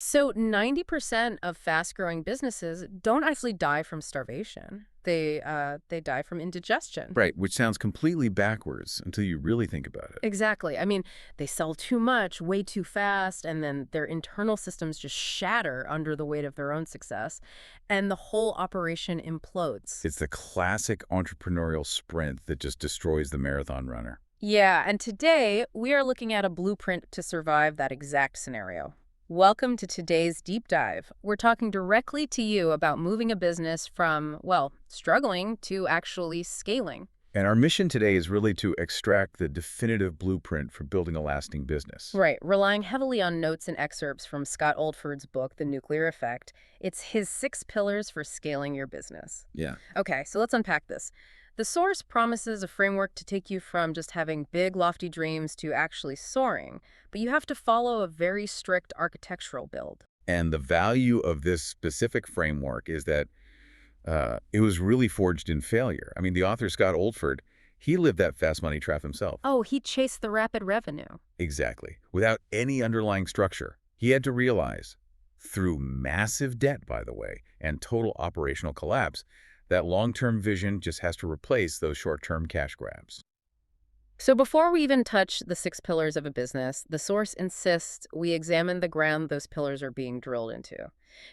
So 90% of fast-growing businesses don't actually die from starvation. They die from indigestion. Right, which sounds completely backwards until you really think about it. Exactly. I mean, they sell too much, way too fast, and then their internal systems just shatter under the weight of their own success, and the whole operation implodes. It's the classic entrepreneurial sprint that just destroys the marathon runner. Yeah, and today we are looking at a blueprint to survive that exact scenario. Welcome to today's deep dive. We're talking directly to you about moving a business from, well, struggling to actually scaling. And our mission today is really to extract the definitive blueprint for building a lasting business. Right, relying heavily on notes and excerpts from Scott Oldford's book, The Nuclear Effect. It's his 6 pillars for scaling your business. Yeah. Okay, so let's unpack this. The source promises a framework to take you from just having big, lofty dreams to actually soaring, but you have to follow a very strict architectural build. And the value of this specific framework is that it was really forged in failure. I mean, the author, Scott Oldford, he lived that fast money trap himself. Oh, he chased the rapid revenue. Exactly. Without any underlying structure. He had to realize, through massive debt, by the way, and total operational collapse, that long-term vision just has to replace those short-term cash grabs. So before we even touch the 6 pillars of a business, the source insists we examine the ground those pillars are being drilled into.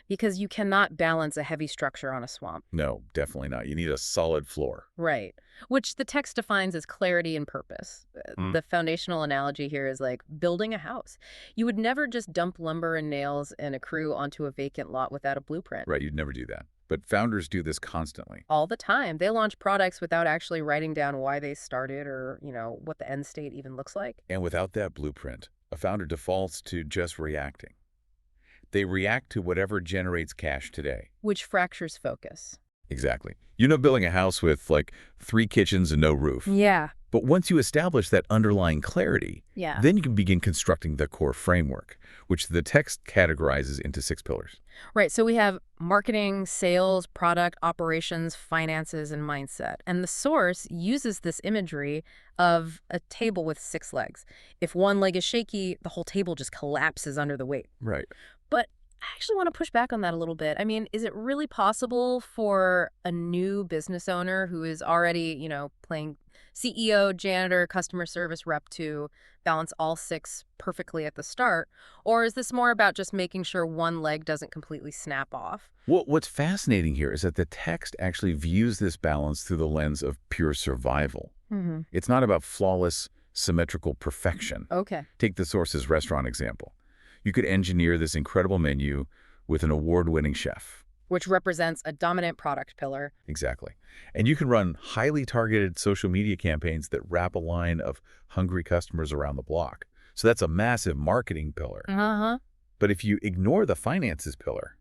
Because you cannot balance a heavy structure on a swamp. No, definitely not. You need a solid floor. Right. Which the text defines as clarity and purpose. The foundational analogy here is like building a house. You would never just dump lumber and nails and a crew onto a vacant lot without a blueprint. Right, you'd never do that. But founders do this constantly. All the time. They launch products without actually writing down why they started or, what the end state even looks like. And without that blueprint, a founder defaults to just reacting. They react to whatever generates cash today. Which fractures focus. Exactly. Building a house with like 3 kitchens and no roof. Yeah. But once you establish that underlying clarity, Yeah. then you can begin constructing the core framework, which the text categorizes into 6 pillars. Right. So we have marketing, sales, product, operations, finances, and mindset. And the source uses this imagery of a table with 6 legs. If one leg is shaky, the whole table just collapses under the weight. Right. But I actually want to push back on that a little bit. I mean, is it really possible for a new business owner who is already, playing CEO, janitor, customer service rep to balance all 6 perfectly at the start? Or is this more about just making sure one leg doesn't completely snap off? What's fascinating here is that the text actually views this balance through the lens of pure survival. Mm-hmm. It's not about flawless, symmetrical perfection. Okay. Take the source's restaurant example. You could engineer this incredible menu with an award-winning chef. Which represents a dominant product pillar. Exactly. And you can run highly targeted social media campaigns that wrap a line of hungry customers around the block. So that's a massive marketing pillar. Uh-huh. But if you ignore the finances pillar,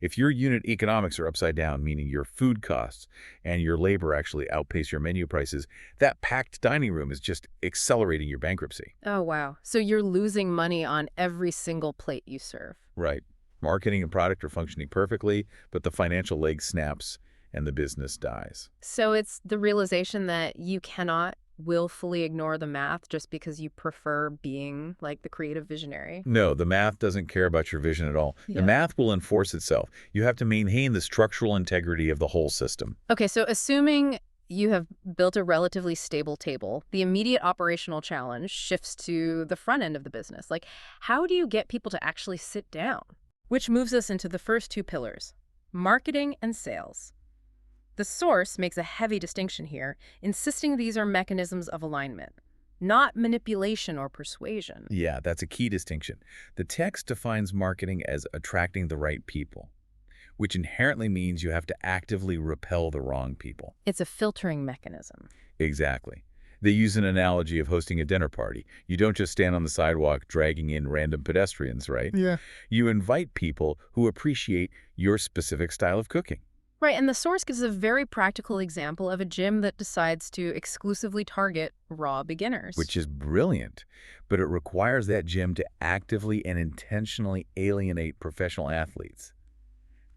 if your unit economics are upside down, meaning your food costs and your labor actually outpace your menu prices, that packed dining room is just accelerating your bankruptcy. Oh, wow. So you're losing money on every single plate you serve. Right. Marketing and product are functioning perfectly, but the financial leg snaps and the business dies. So it's the realization that you cannot willfully ignore the math just because you prefer being like the creative visionary. No, the math doesn't care about your vision at all. Yeah. The math will enforce itself. You have to maintain the structural integrity of the whole system. Okay, so assuming you have built a relatively stable table, the immediate operational challenge shifts to the front end of the business. Like, how do you get people to actually sit down? Which moves us into the first 2 pillars, marketing and sales. The source makes a heavy distinction here, insisting these are mechanisms of alignment, not manipulation or persuasion. Yeah, that's a key distinction. The text defines marketing as attracting the right people, which inherently means you have to actively repel the wrong people. It's a filtering mechanism. Exactly. They use an analogy of hosting a dinner party. You don't just stand on the sidewalk dragging in random pedestrians, right? Yeah. You invite people who appreciate your specific style of cooking. Right, and the source gives a very practical example of a gym that decides to exclusively target raw beginners. Which is brilliant, but it requires that gym to actively and intentionally alienate professional athletes.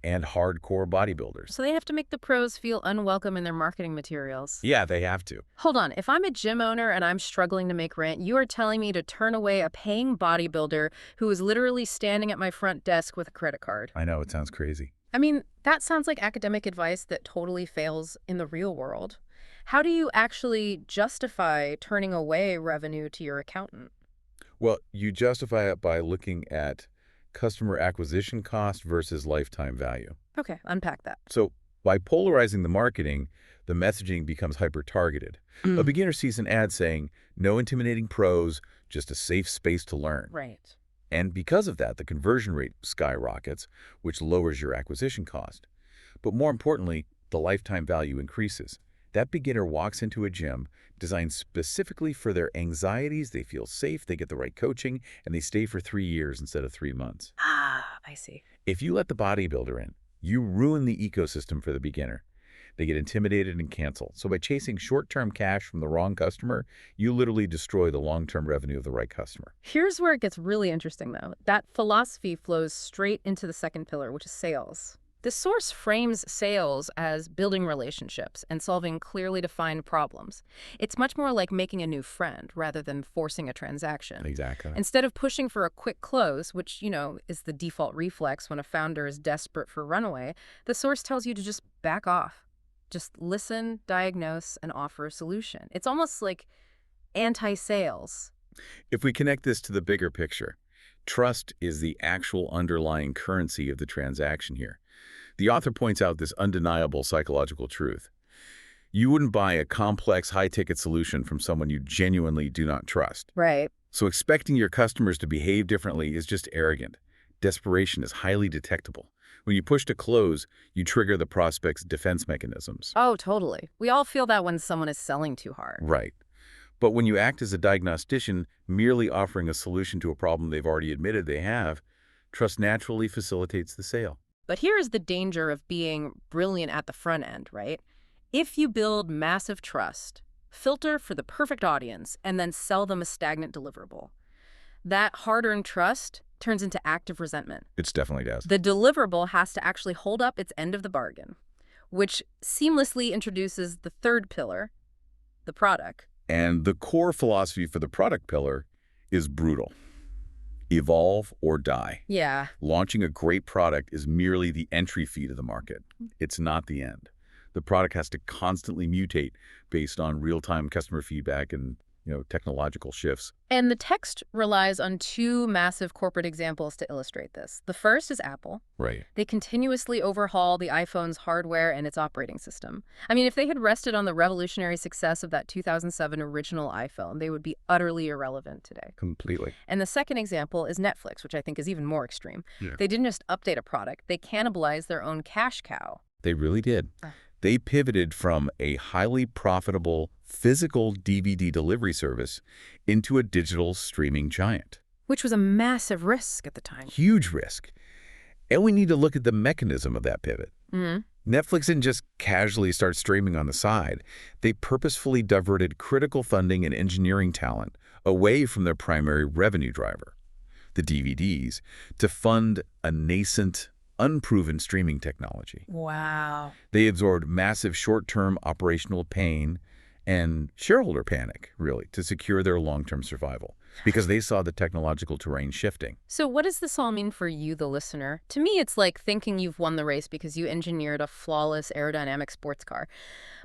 and hardcore bodybuilders. So they have to make the pros feel unwelcome in their marketing materials. Yeah, they have to. Hold on, if I'm a gym owner and I'm struggling to make rent, you are telling me to turn away a paying bodybuilder who is literally standing at my front desk with a credit card. I know, it sounds crazy. I mean, that sounds like academic advice that totally fails in the real world. How do you actually justify turning away revenue to your accountant? Well, you justify it by looking at customer acquisition cost versus lifetime value. Okay, unpack that. So by polarizing the marketing, the messaging becomes hyper-targeted. A beginner sees an ad saying, no intimidating pros, just a safe space to learn. Right. And because of that, the conversion rate skyrockets, which lowers your acquisition cost. But more importantly, the lifetime value increases. That beginner walks into a gym designed specifically for their anxieties, they feel safe, they get the right coaching, and they stay for 3 years instead of 3 months. Ah, I see. If you let the bodybuilder in, you ruin the ecosystem for the beginner. They get intimidated and cancel. So by chasing short-term cash from the wrong customer, you literally destroy the long-term revenue of the right customer. Here's where it gets really interesting, though. That philosophy flows straight into the second pillar, which is sales. The source frames sales as building relationships and solving clearly defined problems. It's much more like making a new friend rather than forcing a transaction. Exactly. Instead of pushing for a quick close, which, is the default reflex when a founder is desperate for runaway, the source tells you to just back off. Just listen, diagnose, and offer a solution. It's almost like anti-sales. If we connect this to the bigger picture, trust is the actual underlying currency of the transaction here. The author points out this undeniable psychological truth. You wouldn't buy a complex, high-ticket solution from someone you genuinely do not trust. Right. So expecting your customers to behave differently is just arrogant. Desperation is highly detectable. When you push to close, you trigger the prospect's defense mechanisms. Oh, totally. We all feel that when someone is selling too hard. Right. But when you act as a diagnostician, merely offering a solution to a problem they've already admitted they have, trust naturally facilitates the sale. But here is the danger of being brilliant at the front end, right? If you build massive trust, filter for the perfect audience, and then sell them a stagnant deliverable, that hard-earned trust turns into active resentment. It definitely does. The deliverable has to actually hold up its end of the bargain, which seamlessly introduces the third pillar, the product. And the core philosophy for the product pillar is brutal. Evolve or die. Yeah. Launching a great product is merely the entry fee to the market. It's not the end. The product has to constantly mutate based on real-time customer feedback and technological shifts. And the text relies on two massive corporate examples to illustrate this. The first is Apple. Right. They continuously overhaul the iPhone's hardware and its operating system. I mean, if they had rested on the revolutionary success of that 2007 original iPhone, they would be utterly irrelevant today. Completely. And the second example is Netflix, which I think is even more extreme. Yeah. They didn't just update a product, they cannibalized their own cash cow. They really did. They pivoted from a highly profitable physical DVD delivery service into a digital streaming giant. Which was a massive risk at the time. Huge risk. And we need to look at the mechanism of that pivot. Netflix didn't just casually start streaming on the side. They purposefully diverted critical funding and engineering talent away from their primary revenue driver, the DVDs, to fund a nascent, unproven streaming technology. Wow. They absorbed massive short-term operational pain and shareholder panic, really, to secure their long-term survival, because they saw the technological terrain shifting. So what does this all mean for you, the listener? To me, it's like thinking you've won the race because you engineered a flawless aerodynamic sports car.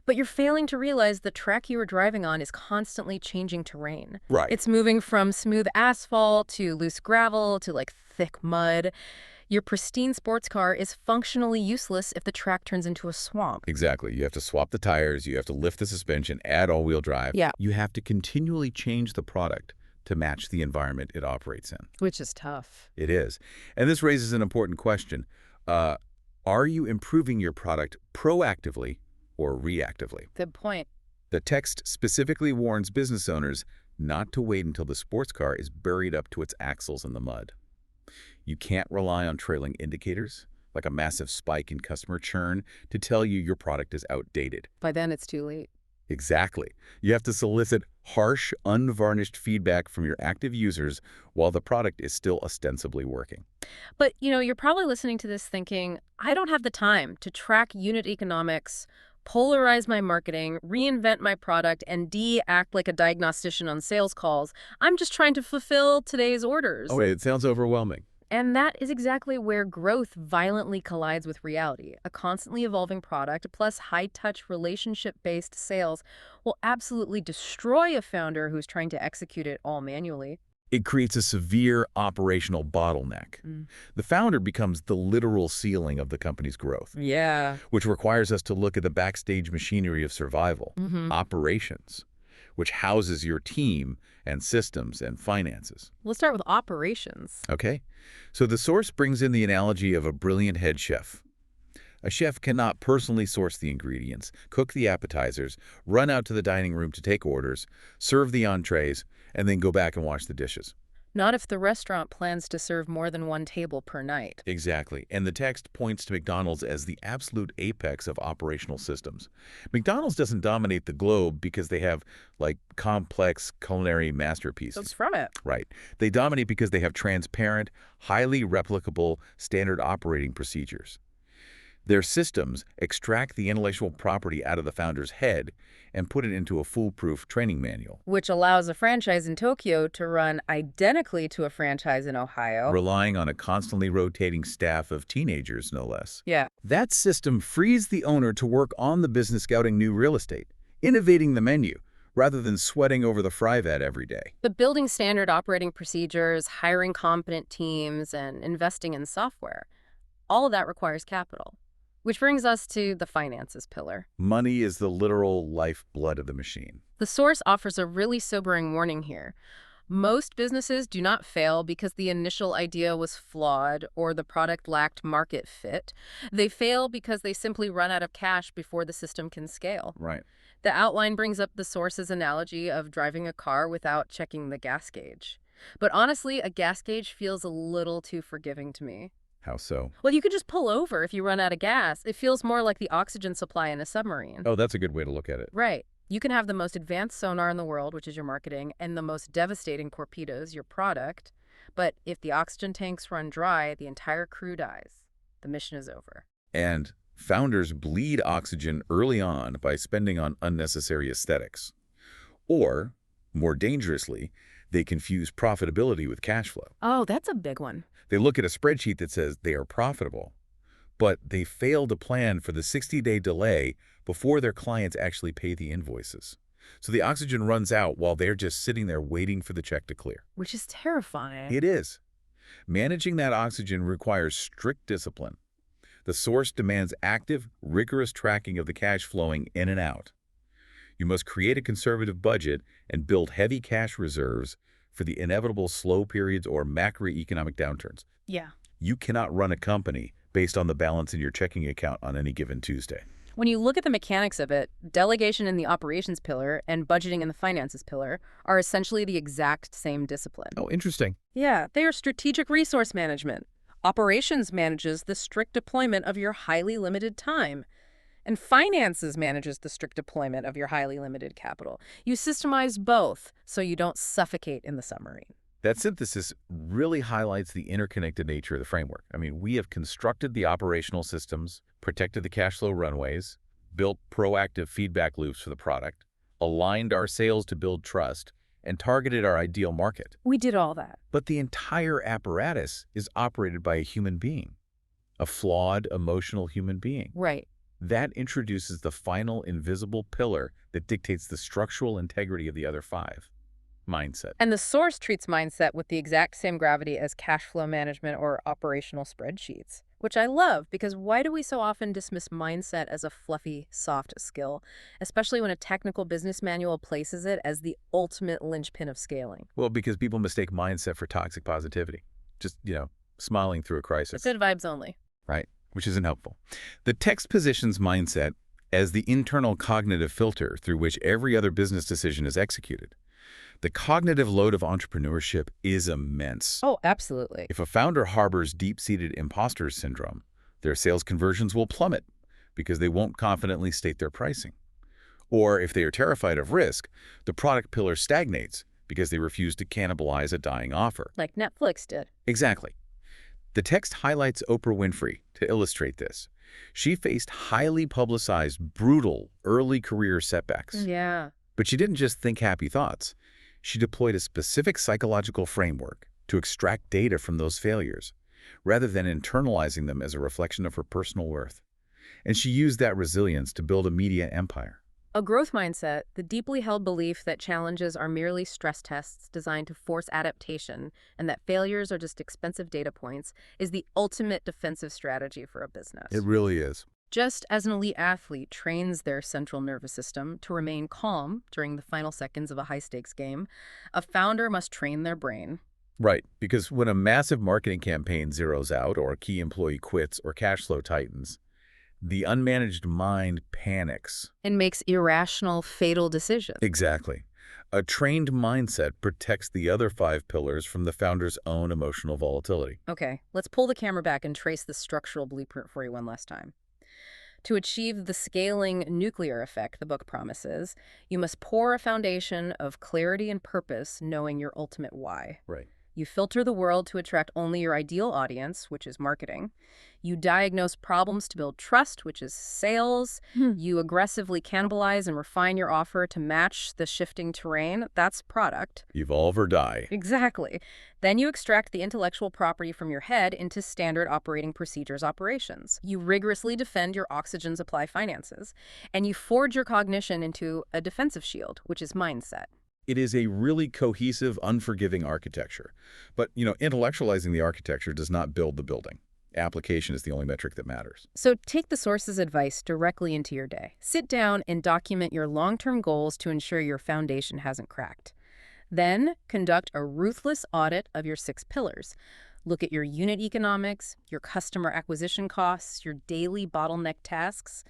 But you're failing to realize the track you were driving on is constantly changing terrain. Right. It's moving from smooth asphalt to loose gravel to thick mud. Your pristine sports car is functionally useless if the track turns into a swamp. Exactly. You have to swap the tires, you have to lift the suspension, add all-wheel drive. Yeah. You have to continually change the product to match the environment it operates in. Which is tough. It is. And this raises an important question. Are you improving your product proactively or reactively? Good point. The text specifically warns business owners not to wait until the sports car is buried up to its axles in the mud. You can't rely on trailing indicators, like a massive spike in customer churn, to tell you your product is outdated. By then, it's too late. Exactly. You have to solicit harsh, unvarnished feedback from your active users while the product is still ostensibly working. But, you're probably listening to this thinking, I don't have the time to track unit economics, polarize my marketing, reinvent my product, and act like a diagnostician on sales calls. I'm just trying to fulfill today's Oh, orders. wait, it sounds overwhelming. And that is exactly where growth violently collides with reality. A constantly evolving product plus high-touch relationship-based sales will absolutely destroy a founder who's trying to execute it all manually. It creates a severe operational bottleneck. Mm. The founder becomes the literal ceiling of the company's growth, Yeah. which requires us to look at the backstage machinery of survival, Mm-hmm. operations, which houses your team and systems and finances. Let's start with operations. Okay? So the source brings in the analogy of a brilliant head chef. A chef cannot personally source the ingredients, cook the appetizers, run out to the dining room to take orders, serve the entrees, and then go back and wash the dishes. Not if the restaurant plans to serve more than one table per night. Exactly. And the text points to McDonald's as the absolute apex of operational systems. McDonald's doesn't dominate the globe because they have, like, complex culinary masterpieces. It's from it. Right. They dominate because they have transparent, highly replicable standard operating procedures. Their systems extract the intellectual property out of the founder's head and put it into a foolproof training manual, Which allows a franchise in Tokyo to run identically to a franchise in Ohio. relying on a constantly rotating staff of teenagers, no less. Yeah. That system frees the owner to work on the business scouting new real estate, innovating the menu, rather than sweating over the fry vat every day. But building standard operating procedures, hiring competent teams, and investing in software, all of that requires capital. Which brings us to the finances pillar. Money is the literal lifeblood of the machine. The source offers a really sobering warning here. Most businesses do not fail because the initial idea was flawed or the product lacked market fit. They fail because they simply run out of cash before the system can scale. Right. The outline brings up the source's analogy of driving a car without checking the gas gauge. But honestly, a gas gauge feels a little too forgiving to me. How so? Well, you could just pull over if you run out of gas. It feels more like the oxygen supply in a submarine. Oh, that's a good way to look at it. Right. You can have the most advanced sonar in the world, which is your marketing, and the most devastating torpedoes, your product. But if the oxygen tanks run dry, the entire crew dies. The mission is over. And founders bleed oxygen early on by spending on unnecessary aesthetics. Or, more dangerously, they confuse profitability with cash flow. Oh, that's a big one. They look at a spreadsheet that says they are profitable, but they fail to plan for the 60-day delay before their clients actually pay the invoices. So the oxygen runs out while they're just sitting there waiting for the check to clear. Which is terrifying. It is. Managing that oxygen requires strict discipline. The source demands active, rigorous tracking of the cash flowing in and out. You must create a conservative budget and build heavy cash reserves for the inevitable slow periods or macroeconomic downturns. Yeah. You cannot run a company based on the balance in your checking account on any given Tuesday. When you look at the mechanics of it, delegation in the operations pillar and budgeting in the finances pillar are essentially the exact same discipline. Oh, interesting. Yeah, they are strategic resource management. Operations manages the strict deployment of your highly limited time. And finances manages the strict deployment of your highly limited capital. You systemize both so you don't suffocate in the submarine. That synthesis really highlights the interconnected nature of the framework. I mean, we have constructed the operational systems, protected the cash flow runways, built proactive feedback loops for the product, aligned our sales to build trust, and targeted our ideal market. We did all that. But the entire apparatus is operated by a human being, a flawed, emotional human being. Right. That introduces the final invisible pillar that dictates the structural integrity of the other five: mindset. And the source treats mindset with the exact same gravity as cash flow management or operational spreadsheets, which I love because why do we so often dismiss mindset as a fluffy, soft skill, especially when a technical business manual places it as the ultimate linchpin of scaling? Well, because people mistake mindset for toxic positivity. Just, smiling through a crisis. Good vibes only. Right, which isn't helpful. The text positions mindset as the internal cognitive filter through which every other business decision is executed. The cognitive load of entrepreneurship is immense. Oh, absolutely. If a founder harbors deep-seated imposter syndrome, their sales conversions will plummet because they won't confidently state their pricing. Or if they are terrified of risk, the product pillar stagnates because they refuse to cannibalize a dying offer. Like Netflix did. Exactly. The text highlights Oprah Winfrey to illustrate this. She faced highly publicized, brutal early career setbacks. Yeah. But she didn't just think happy thoughts. She deployed a specific psychological framework to extract data from those failures, rather than internalizing them as a reflection of her personal worth. And she used that resilience to build a media empire. A growth mindset, the deeply held belief that challenges are merely stress tests designed to force adaptation and that failures are just expensive data points, is the ultimate defensive strategy for a business. It really is. Just as an elite athlete trains their central nervous system to remain calm during the final seconds of a high-stakes game, a founder must train their brain. Right, because when a massive marketing campaign zeroes out, or a key employee quits, or cash flow tightens, the unmanaged mind panics. And makes irrational, fatal decisions. Exactly. A trained mindset protects the other 5 pillars from the founder's own emotional volatility. Okay, let's pull the camera back and trace the structural blueprint for you one last time. To achieve the scaling nuclear effect the book promises, you must pour a foundation of clarity and purpose, knowing your ultimate why. Right. You filter the world to attract only your ideal audience, which is marketing. You diagnose problems to build trust, which is sales. You aggressively cannibalize and refine your offer to match the shifting terrain. That's product. Evolve or die. Exactly. Then you extract the intellectual property from your head into standard operating procedures operations. You rigorously defend your oxygen supply finances. And you forge your cognition into a defensive shield, which is mindset. It is a really cohesive, unforgiving architecture. But, intellectualizing the architecture does not build the building. Application is the only metric that matters. So take the source's advice directly into your day. Sit down and document your long-term goals to ensure your foundation hasn't cracked. Then conduct a ruthless audit of your 6 pillars. Look at your unit economics, your customer acquisition costs, your daily bottleneck tasks.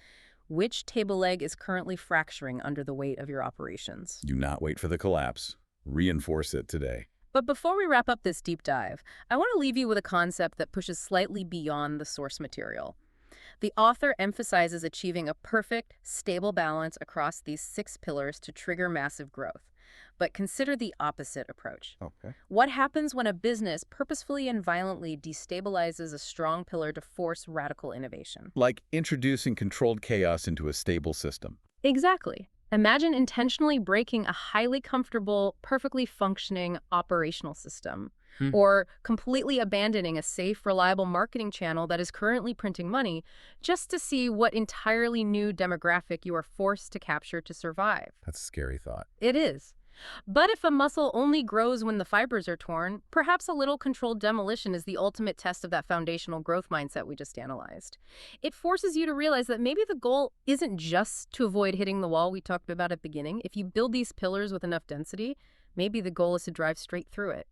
Which table leg is currently fracturing under the weight of your operations? Do not wait for the collapse. Reinforce it today. But before we wrap up this deep dive, I want to leave you with a concept that pushes slightly beyond the source material. The author emphasizes achieving a perfect, stable balance across these 6 pillars to trigger massive growth. But consider the opposite approach. Okay. What happens when a business purposefully and violently destabilizes a strong pillar to force radical innovation? Like introducing controlled chaos into a stable system. Exactly. Imagine intentionally breaking a highly comfortable, perfectly functioning operational system, or completely abandoning a safe, reliable marketing channel that is currently printing money just to see what entirely new demographic you are forced to capture to survive. That's a scary thought. It is. But if a muscle only grows when the fibers are torn, perhaps a little controlled demolition is the ultimate test of that foundational growth mindset we just analyzed. It forces you to realize that maybe the goal isn't just to avoid hitting the wall we talked about at the beginning. If you build these pillars with enough density, maybe the goal is to drive straight through it.